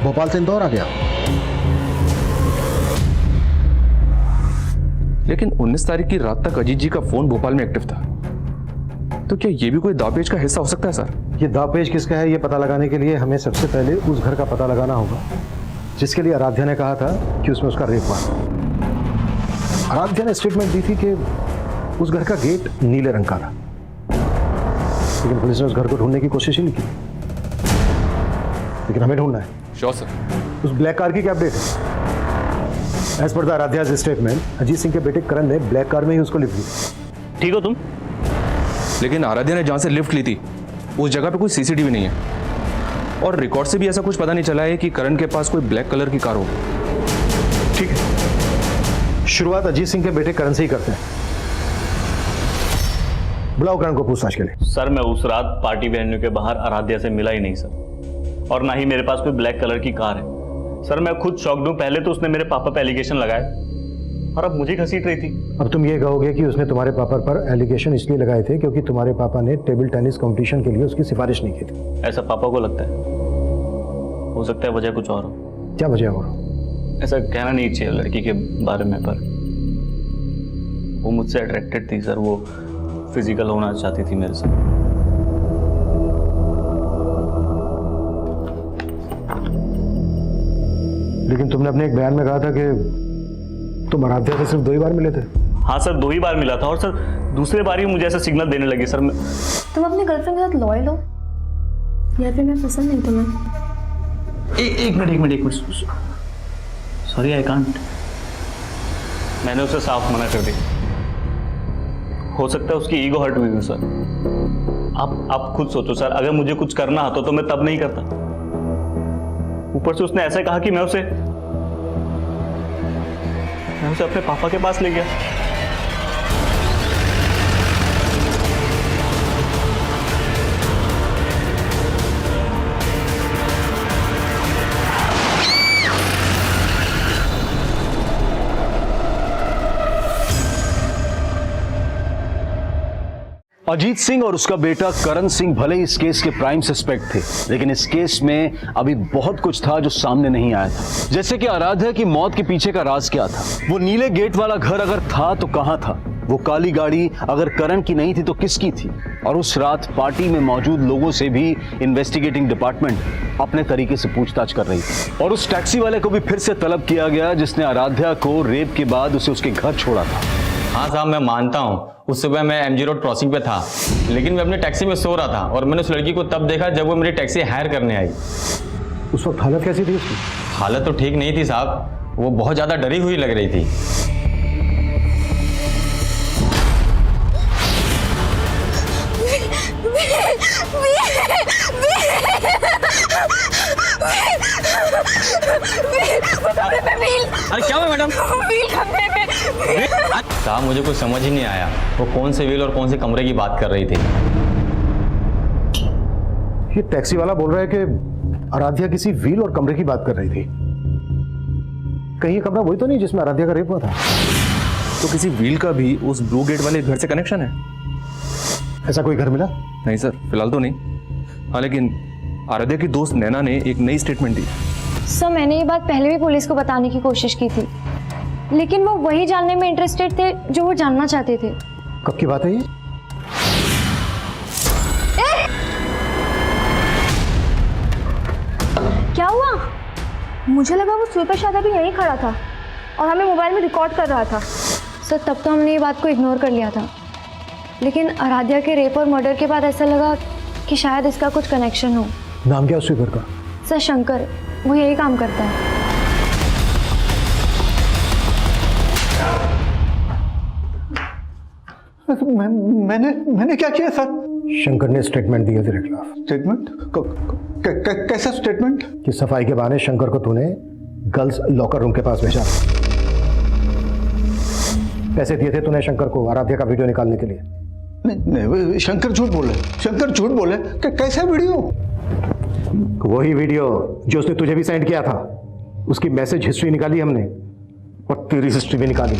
भोपाल से इंदौर आ गया। लेकिन 19 तारीख की रात तक अजीत जी का फोन भोपाल में एक्टिव था, तो क्या ये भी कोई दावपेच का हिस्सा हो सकता है सर? ये दावपेच किसका है ये पता लगाने के लिए हमें सबसे पहले उस घर का पता लगाना होगा जिसके लिए आराध्या ने कहा था कि उसमें उसका रेप हुआ। आराध्या ने स्टेटमेंट दी थी कि उस घर का गेट नीले रंग का था, लेकिन पुलिस ने उस घर को ढूंढने की कोशिश ही नहीं की। लेकिन हमें ढूंढना है। Sure sir. उस ब्लैक कार की क्या अपडेट है? As per the Aaradhya statement, Ajit Singh के बेटे करण ने ब्लैक कार में ही उसको लिफ्ट दी। ठीक हो तुम? लेकिन आराध्या ने जहां से लिफ्ट ली थी उस जगह पे कोई सीसीटीवी नहीं है, और रिकॉर्ड से भी ऐसा कुछ पता नहीं चला है कि करण के पास कोई ब्लैक कलर की कार हो। ठीक है, शुरुआत अजीत सिंह के बेटे करण से ही करते हैं। बुलाओ करण को पूछताछ के लिए। सर मैं उस रात पार्टी वेन्यू के बाहर आराध्या से मिला ही नहीं सर, और ना ही मेरे पास कोई ब्लैक कलर की कार है। सर मैं खुद शॉक्ड हूं, पहले तो उसने मेरे पापा पे एलिगेशन लगाए और अब मुझे घसीट रही थी। अब तुम ये कहोगे कि उसने तुम्हारे पापा पर एलिगेशन इसलिए लगाए थे क्योंकि तुम्हारे पापा ने टेबल टेनिस कंपटीशन के लिए उसकी सिफारिश नहीं की थी। ऐसा पापा को लगता है, हो सकता है वजह कुछ और हो। क्या वजह और? ऐसा कहना नहीं चाहिए लड़की के बारे में, पर वो मुझसे अट्रैक्टेड थी सर, वो फिजिकल होना चाहती थी मेरे साथ। लेकिन तुमने अपने एक बयान में कहा था कि तुम आराध्या से सिर्फ 2 ही बार मिले थे। हाँ सर 2 ही बार मिला था, और सर दूसरे बार ही मुझे ऐसा सिग्नल देने लगी सर। तुम अपनी गर्लफ्रेंड के साथ लॉयल हो या फिर मैं पसंद नहीं तुम्हें? एक मिनट सॉरी आई कांट। मैंने उसे साफ मना कर दिया। हो सकता है उसकी ईगो हर्ट हुई हो सर। आप खुद सोचो सर, अगर मुझे कुछ करना होता तो मैं तब नहीं करता। ऊपर से उसने ऐसे कहा कि मैं उसे अपने पापा के पास ले गया। अजीत सिंह और उसका बेटा करण सिंह भले ही इस केस के प्राइम सस्पेक्ट थे, लेकिन इस केस में अभी बहुत कुछ था जो सामने नहीं आया था। जैसे कि आराध्या की मौत के पीछे का राज क्या था, वो नीले गेट वाला घर अगर था तो कहां था, वो काली गाड़ी अगर करण की नहीं थी तो किसकी थी, और उस रात पार्टी में मौजूद लोगों से भी इन्वेस्टिगेटिंग डिपार्टमेंट अपने तरीके से पूछताछ कर रही थी। और उस टैक्सी वाले को भी फिर से तलब किया गया जिसने आराध्या को रेप के बाद उसे उसके घर छोड़ा था। हाँ साहब मैं मानता हूँ, उस सुबह मैं MG रोड क्रॉसिंग पे था, लेकिन मैं अपने टैक्सी में सो रहा था और मैंने उस लड़की को तब देखा जब वो मेरी टैक्सी हायर करने आई। उस वक्त हालत कैसी थी उसकी? हालत तो ठीक नहीं थी साहब, वो बहुत ज़्यादा डरी हुई लग रही थी। अरे क्या हुआ मैडम? साहब मुझे कुछ समझ ही नहीं आया, वो कौन से व्हील और कौन से कमरे की बात कर रही थी। ये टैक्सी वाला बोल रहा है कि आराध्या किसी व्हील और कमरे की बात कर रही थी। कहीं ये कमरा वही तो नहीं जिसमें आराध्या का रेप हुआ था? तो किसी व्हील का भी उस ब्लू गेट वाले घर से कनेक्शन है? ऐसा कोई घर मिला? नहीं सर, फिलहाल तो नहीं। हाँ लेकिन आराध्या की दोस्त नैना ने एक नई स्टेटमेंट दी। सर मैंने ये बात पहले भी पुलिस को बताने की कोशिश की थी, लेकिन वो वही जानने में इंटरेस्टेड थे जो वो जानना चाहते थे। कब की बात है ये? क्या हुआ? मुझे लगा वो सुपर शादा भी यहीं खड़ा था और हमें मोबाइल में रिकॉर्ड कर रहा था। सर तब तो हमने ये बात को इग्नोर कर लिया था, लेकिन आराध्या के रेप और मर्डर के बाद ऐसा लगा कि शायद इसका कुछ कनेक्शन हो। नाम क्या है स्वीपर का? सर शंकर, वो यही काम करता है। मैंने क्या किया सर? शंकर ने स्टेटमेंट दिया तेरे खिलाफ। स्टेटमेंट? कैसा स्टेटमेंट? कि सफाई के बहाने शंकर को तूने गर्ल्स लॉकर रूम के पास भेजा। पैसे दिए थे तूने शंकर को आराध्या का वीडियो निकालने के लिए। नहीं, शंकर झूठ बोले। शंकर झूठ बोले? कैसा वीडियो? वही वीडियो जो उसने तुझे भी सेंड किया था। उसकी मैसेज हिस्ट्री निकाली हमने और तेरी हिस्ट्री भी निकाली।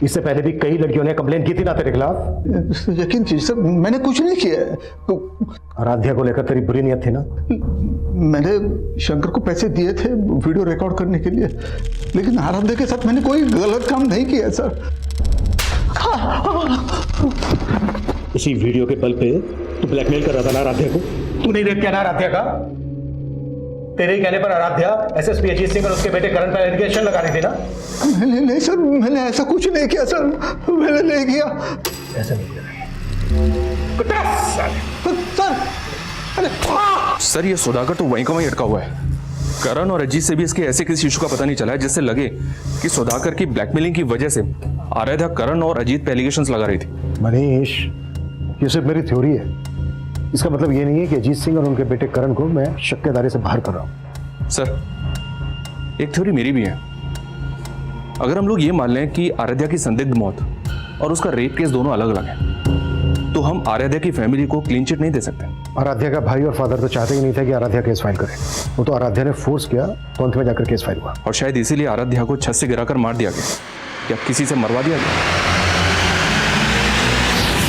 इससे पहले भी कई लड़कियों ने कंप्लेन की थी ना तेरे खिलाफ। यकीन कीजिए सर, मैंने कुछ नहीं किया है। आराध्या को लेकर तेरी बुरी नियत थी ना? मैंने शंकर को पैसे दिए थे वीडियो रिकॉर्ड करने के लिए, लेकिन आराध्या के साथ मैंने कोई गलत काम नहीं किया सर। इसी वीडियो के बल पे तू ब्लैकमेल कर रहा था ना आराध्या को? तू नहीं रेप किया ना आराध्या का? तेरे ही कहने पर आराध्या एसएसपी अजीत सिंह और उसके बेटे करण पर एलिगेशन लगा रही थी ना? नहीं सर, मैंने ऐसा कुछ नहीं किया सर, मैंने नहीं किया। ऐसा नहीं किया सर ये सुधाकर तो वहीं का वहीं अटका हुआ है। करण और अजीत से भी इसके ऐसे किसी इशू का पता नहीं चला है जिससे लगे कि सुधाकर की ब्लैकमेलिंग की वजह से आराध्या करण और अजीत पे एलिगेशंस लगा रही थी। मनीष, ये सिर्फ मेरी थ्योरी है। इसका मतलब ये नहीं है कि अजीत सिंह और उनके बेटे करण को मैं शक के दायरे से बाहर कर रहा हूं। सर एक थ्योरी मेरी भी है। अगर हम लोग ये मान लें कि आराध्या की संदिग्ध मौत और उसका रेप केस दोनों अलग अलग हैं, तो हम आराध्या की फैमिली को क्लीन चिट नहीं दे सकते। आराध्या का भाई और फादर तो चाहते ही नहीं था कि आराध्या केस फाइल करे। वो तो आराध्या ने फोर्स किया तो अंत में जाकर केस फाइल हुआ। और शायद इसीलिए आराध्या को छत से गिराकर मार दिया गया या किसी से मरवा दिया गया।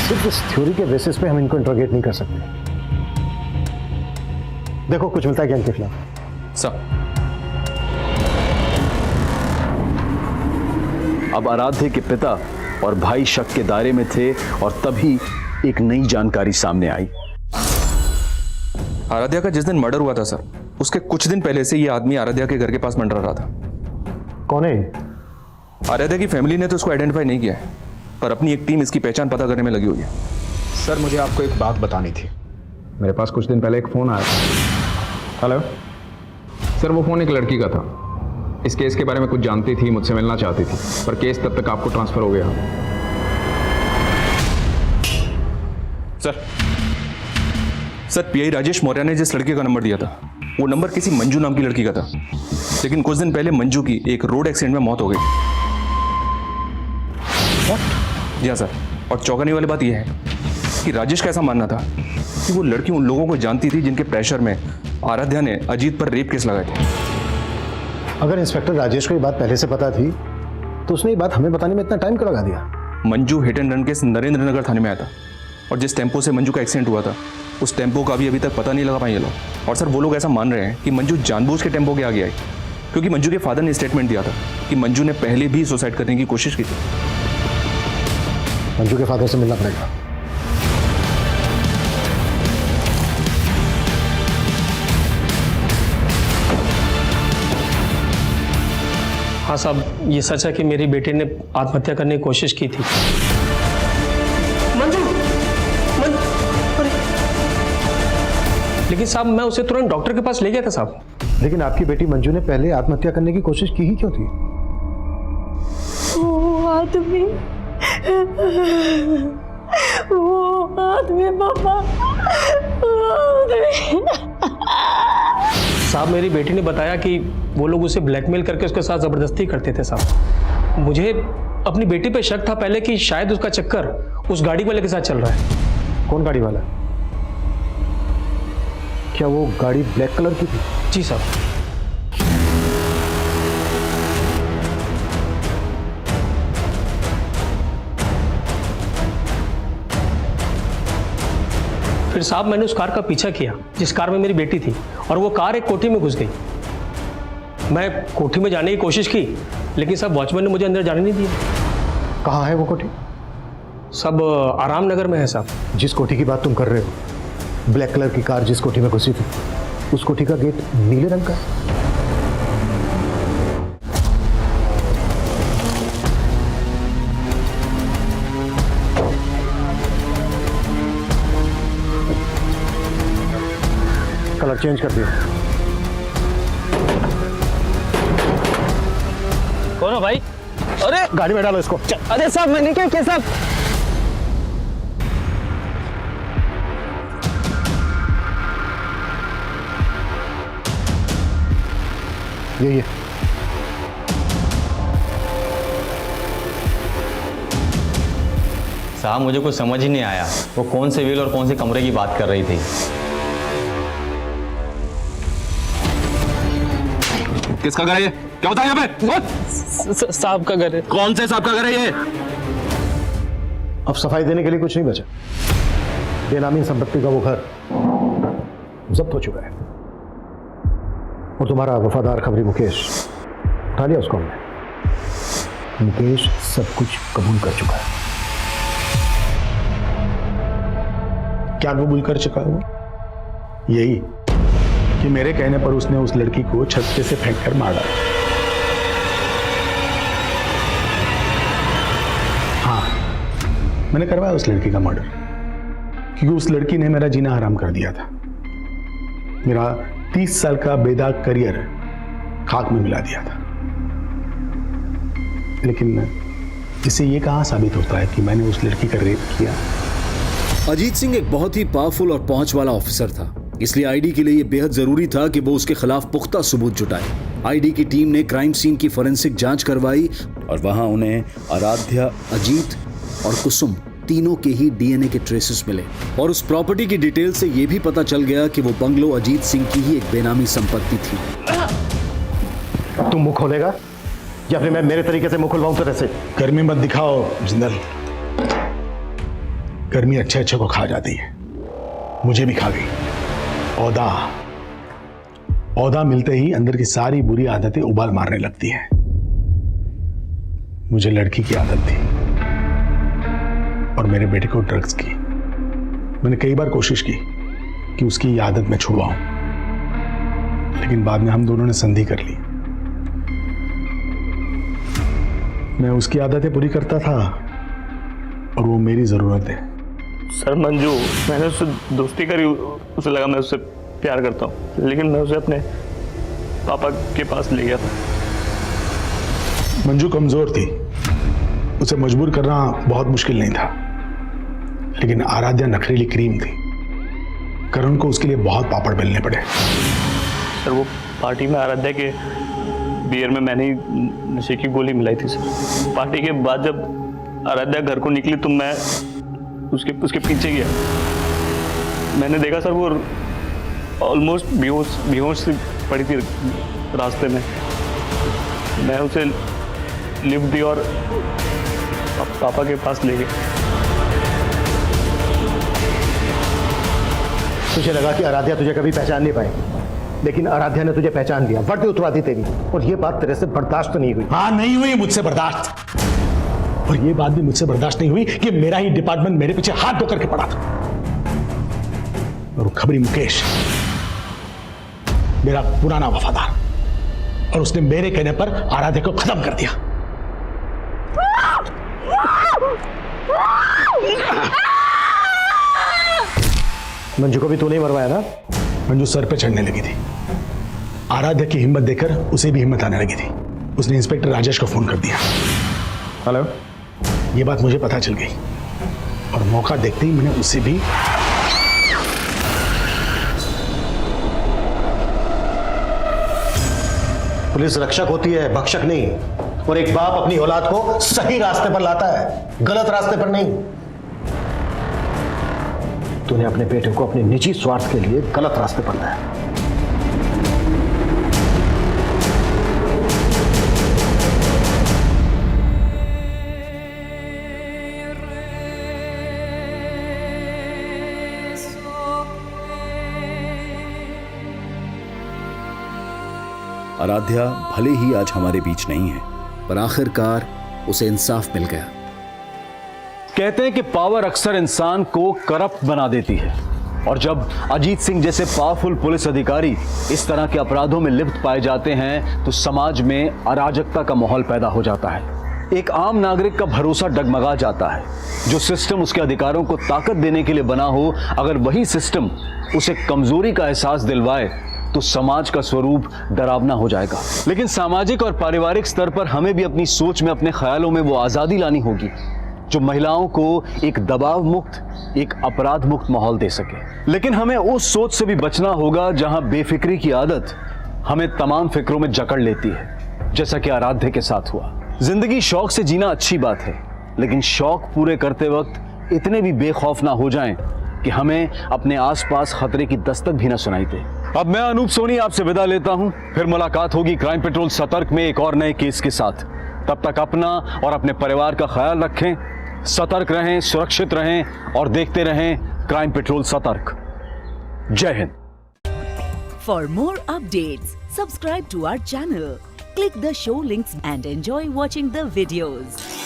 सिर्फ इस थ्योरी के बेसिस पे हम इनको इंट्रोगेट नहीं कर सकते। देखो कुछ मिलता है क्या इनके खिलाफ? सब अब आराध्य के पिता और भाई शक के दायरे में थे और तभी एक नई जानकारी सामने आई। आराध्या का जिस दिन मर्डर हुआ था सर, उसके कुछ दिन पहले से ये आदमी आराध्या के घर के पास मंडरा रहा था। कौन है? आराध्या की फैमिली ने तो उसको आइडेंटिफाई नहीं किया है, पर अपनी एक टीम इसकी पहचान पता करने में लगी हुई है। सर मुझे आपको एक बात बतानी थी। मेरे पास कुछ दिन पहले एक फ़ोन आया था। हेलो सर, वो फ़ोन एक लड़की का था। इस केस के बारे में कुछ जानती थी, मुझसे मिलना चाहती थी, पर केस तब तक आपको ट्रांसफ़र हो गया। सर पीआई राजेश मौर्य ने जिस लड़के का नंबर दिया था, वो नंबर किसी मंजू नाम की लड़की का था, लेकिन कुछ दिन पहले मंजू की एक रोड एक्सीडेंट में मौत हो गई। जी हाँ सर, और चौंकाने वाली बात यह है कि राजेश का ऐसा मानना था कि वो लड़की उन लोगों को जानती थी जिनके प्रेशर में आराध्या ने अजीत पर रेप केस लगाए थे। अगर इंस्पेक्टर राजेश को ये बात पहले से पता थी तो उसने ये बात हमें बताने में इतना टाइम क्यों लगा दिया? Manju hit and run case Narendra Nagar थाने में आया था, और जिस टेम्पो से मंजू का एक्सीडेंट हुआ था उस टेम्पो का भी अभी तक पता नहीं लगा पाए ये लोग। और सर वो लोग ऐसा मान रहे हैं कि मंजू जानबूझ के टेम्पो के आगे आई, क्योंकि मंजू के फादर ने स्टेटमेंट दिया था कि मंजू ने पहले भी सुसाइड करने की कोशिश की थी। मंजू के फादर से मिलना पड़ेगा। हाँ साहब, ये सच है कि मेरी बेटी ने आत्महत्या करने की कोशिश की थी। लेकिन साहब मैं उसे तुरंत डॉक्टर के पास ले गया था साहब। लेकिन आपकी बेटी मंजू ने पहले आत्महत्या करने की कोशिश की ही क्यों थी? वो आदमी पापा, साहब मेरी बेटी ने बताया कि वो लोग उसे ब्लैकमेल करके उसके साथ जबरदस्ती करते थे साहब। मुझे अपनी बेटी पे शक था पहले कि शायद उसका चक्कर उस गाड़ी वाले के साथ चल रहा है। कौन गाड़ी वाला? क्या वो गाड़ी ब्लैक कलर की थी? जी साहब। फिर साहब मैंने उस कार का पीछा किया जिस कार में मेरी बेटी थी, और वो कार एक कोठी में घुस गई। मैं कोठी में जाने की कोशिश की, लेकिन साहब वॉचमैन ने मुझे अंदर जाने नहीं दिया। कहाँ है वो कोठी? सब आराम नगर में है साहब। जिस कोठी की बात तुम कर रहे हो, ब्लैक कलर की कार जिस कोठी में घुसी थी, उस कोठी का गेट नीले रंग का है। कलर चेंज कर दिया। कौन हो भाई? अरे गाड़ी में डालो इसको। अरे साहब मैंने क्या किया साहब? यही है। साहब मुझे कुछ समझ ही नहीं आया, वो कौन से व्हील और कौन से कमरे की बात कर रही थी। किसका घर है ये? क्या होता है यहाँ पे? साहब का घर है। कौन से साहब का घर है ये? अब सफाई देने के लिए कुछ नहीं बचा। बेनामी संपत्ति का वो घर जब्त हो चुका है और तुम्हारा वफादार खबरी मुकेश उठा लिया उसको हमने। मुकेश सब कुछ कबूल कर चुका है। क्या कबूल कर चुका है वो? यही कि मेरे कहने पर उसने उस लड़की को छत पे से फेंक कर मार डाला। हाँ, मैंने करवाया उस लड़की का मर्डर क्योंकि उस लड़की ने मेरा जीना हराम कर दिया था। मेरा 30 साल का बेदाग करियर खाक में मिला दिया था। लेकिन इससे ये कहाँ साबित होता है कि मैंने उस लड़की का रेप किया। अजीत सिंह एक बहुत ही पावरफुल और पहुंच वाला ऑफिसर था, इसलिए आईडी के लिए यह बेहद जरूरी था कि वो उसके खिलाफ पुख्ता सबूत जुटाए। आईडी की टीम ने क्राइम सीन की फोरेंसिक जांच करवाई और वहां उन्हें आराध्या, अजीत और कुसुम तीनों के ही डीएनए के ट्रेसेस मिले और उस प्रॉपर्टी की डिटेल से यह भी पता चल गया कि वो बंगलो अजीत सिंह की ही एक बेनामी संपत्ति थी। तुम मुंह खोलेगा या फिर मैं मेरे तरीके से मुंह खुलवाऊं तेरे से? गर्मी मत दिखाओ जिंदल, गर्मी अच्छे को खा जाती है, मुझे भी खा गई। औदा मिलते ही अंदर की सारी बुरी आदतें उबाल मारने लगती हैं। मुझे लड़की की आदत थी और मेरे बेटे को ड्रग्स की। मैंने कई बार कोशिश की कि उसकी आदत मैं छुड़वाऊं, लेकिन बाद में हम दोनों ने संधि कर ली। मैं उसकी आदतें पूरी करता था और वो मेरी जरूरत है। सर मंजू, मैंने उससे दोस्ती करी, उसे लगा मैं उससे प्यार करता हूँ, लेकिन मैं उसे अपने पापा के पास ले गया था। मंजू कमजोर थी, उसे मजबूर करना बहुत मुश्किल नहीं था, लेकिन आराध्या नखरीली क्रीम थी। करण को उसके लिए बहुत पापड़ बेलने पड़े। सर वो पार्टी में आराध्या के बियर में मैंने ही नशे की गोली मिलाई थी सर। पार्टी के बाद जब आराध्या घर को निकली तो मैं उसके पीछे गया। मैंने देखा सर वो ऑलमोस्ट बेहोश सी पड़ी थी रास्ते में। मैं उसे लिफ्ट दी और पापा के पास ले गए। तुझे लगा कि आराध्या तुझे कभी पहचान नहीं पाएगी, लेकिन आराध्या ने तुझे पहचान लिया, वर्दी उतरा दी तेरी, और ये बात तेरे से बर्दाश्त नहीं हुई। हाँ, नहीं हुई मुझसे बर्दाश्त, और ये बात भी मुझसे बर्दाश्त नहीं हुई कि मेरा ही डिपार्टमेंट मेरे पीछे हाथ धो करके पड़ा था। और वो खबरी मुकेश मेरा पुराना वफादार, और उसने मेरे कहने पर आराध्या को खत्म कर दिया। मंजू को भी तूने ही मरवाया ना? मंजू सर पे चढ़ने लगी थी। आराध्या की हिम्मत देखकर उसे भी हिम्मत आने लगी थी। उसने इंस्पेक्टर राजेश को फोन कर दिया। हेलो। ये बात मुझे पता चल गई और मौका देखते ही मैंने उसे भी पुलिस रक्षक होती है, भक्षक नहीं। और एक बाप अपनी औलाद को सही रास्ते पर लाता है, गलत रास्ते पर नहीं। तूने अपने बेटे को अपने निजी स्वार्थ के लिए गलत रास्ते पर लाया। आराध्या भले ही आज हमारे बीच नहीं है, पर आखिरकार उसे इंसाफ मिल गया। कहते हैं कि पावर अक्सर इंसान को करप्ट बना देती है, और जब अजीत सिंह जैसे पावरफुल पुलिस अधिकारी इस तरह के अपराधों में लिप्त पाए जाते हैं तो समाज में अराजकता का माहौल पैदा हो जाता है। एक आम नागरिक का भरोसा डगमगा जाता है। जो सिस्टम उसके अधिकारों को ताकत देने के लिए बना हो, अगर वही सिस्टम उसे कमजोरी का एहसास दिलवाए तो समाज का स्वरूप डरावना हो जाएगा। लेकिन सामाजिक और पारिवारिक स्तर पर हमें भी अपनी सोच में, अपने ख्यालों में वो आजादी लानी होगी जो महिलाओं को एक दबाव मुक्त, एक अपराध मुक्त माहौल दे सके। लेकिन हमें उस सोच से भी बचना होगा जहां बेफिक्री की आदत हमें तमाम फिक्रों में जकड़ लेती है, जैसा कि आराध्या के साथ हुआ। जिंदगी शौक से जीना अच्छी बात है, लेकिन शौक पूरे करते वक्त इतने भी बेखौफ ना हो जाएं कि हमें अपने आसपास खतरे की दस्तक भी न सुनाई दे। अब मैं अनूप सोनी आपसे विदा लेता हूं, फिर मुलाकात होगी क्राइम पेट्रोल सतर्क में एक और नए केस के साथ। तब तक अपना और अपने परिवार का ख्याल रखें, सतर्क रहें, सुरक्षित रहें और देखते रहें क्राइम पेट्रोल सतर्क। जय Hind. For more updates, subscribe to our channel, click the show links and enjoy watching the videos.